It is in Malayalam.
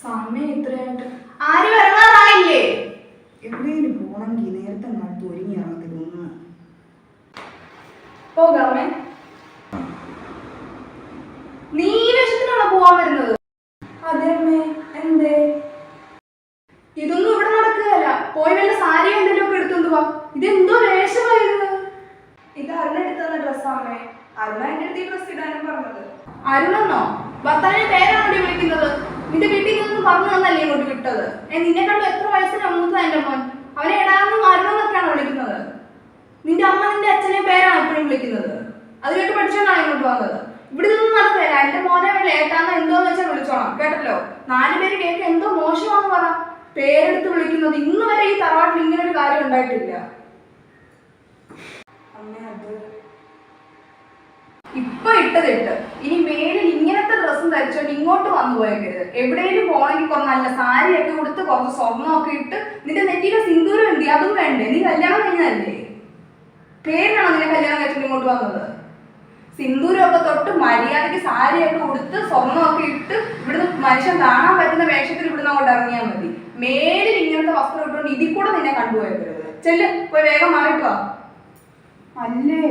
സമയം ഇത്രയായിട്ട് ആരും ഇറങ്ങാറായില്ലേ? എവിടെയും പോണെങ്കിൽ നേരത്തെ കാലത്ത് ഒരുങ്ങി ഇറങ്ങി തോന്നുന്നു. പോകാമേ. നീ വേഷത്തിനാണോ പോവാൻ വരുന്നത്? അതെ അമ്മേ. എന്തേ? ഇതൊന്നും ഇവിടെ നടക്കുകയല്ല. പോയി വല്ല സാരി എന്തെങ്കിലും ഒക്കെ എടുത്തോണ്ട് പോവാ. ഇതെന്തോ വേഷമായിരുന്നു? ഇത് അരുൺ എടുത്തുന്ന ഡ്രസ്സാമേ. അരുണ എന്റെ അടുത്ത് ഈ ഡ്രസ് ഇടാനും പറഞ്ഞത്. അരുണെന്നോ? ഭർത്താവിന്റെ പേരാണോ വിളിക്കുന്നത്? നിന്റെ വീട്ടിൽ നിന്നൊന്നും പറഞ്ഞു തന്നല്ലേ ഇങ്ങോട്ട് വിട്ടത്? നിന്നെ കണ്ടു എത്ര വയസ്സിന് മൂത്തതാ എന്റെ മോൻ. അവനെ ഇടാനും അരുണെന്നൊക്കെയാണോ വിളിക്കുന്നത്? നിന്റെ അമ്മ നിന്റെ അച്ഛനെ പേരാണ് എപ്പോഴും വിളിക്കുന്നത്. അത് കേട്ട് പഠിച്ചോണ്ടാണ് ഇങ്ങോട്ട് വന്നത്. ഇവിടെ നിന്നും നടക്കില്ല. എന്റെ മോനെ വല്ല ഏട്ടാന്ന് എന്തോന്ന് വെച്ചാൽ വിളിച്ചോളാം, കേട്ടല്ലോ. 4 പേര് കേൾക്ക എന്തോ മോശമാണെന്ന് പറ. പേരെടുത്ത് വിളിക്കുന്നത് ഇന്ന് വരെ ഈ തറവാട്ടിൽ ഇങ്ങനെ ഒരു കാര്യം ഉണ്ടായിട്ടില്ല. ഇപ്പൊ ഇട്ടതിട്ട് ഇനി മേലിൽ ഇങ്ങനത്തെ ഡ്രസ്സും ധരിച്ചോണ്ട് ഇങ്ങോട്ട് വന്നു പോയേക്കരുത്. എവിടെയെങ്കിലും പോണെങ്കിൽ കുറച്ച് നല്ല സാരിയൊക്കെ കൊടുത്ത് കുറച്ച് സ്വർണ്ണമൊക്കെ ഇട്ട് നിന്റെ നെറ്റിയിലെ സിന്ദൂരം എന്തി അതും വേണ്ടേ? നീ കല്യാണം കഴിഞ്ഞതല്ലേ? പേരിനാണോ നിന്നെ കല്യാണം കഴിച്ചിട്ട് ഇങ്ങോട്ട് വന്നത്? സിന്ദൂരമൊക്കെ തൊട്ട് മര്യാദയ്ക്ക് സാരിയൊക്കെ കൊടുത്ത് സ്വർണ്ണമൊക്കെ ഇട്ട് ഇവിടുന്ന് മനുഷ്യൻ കാണാൻ പറ്റുന്ന വേഷത്തിൽ ഇവിടുന്ന് അങ്ങോട്ട് ഇറങ്ങിയാൽ മതി. മേലിൽ ഇങ്ങനത്തെ വസ്ത്രം ഇട്ടുകൊണ്ട് ഇതിൽ കൂടെ നിന്നെ കണ്ടുപോയേക്കരുത്. ചെല്ല്, പോയി വേഗം മാറിയിട്ട് വാ. അല്ലേ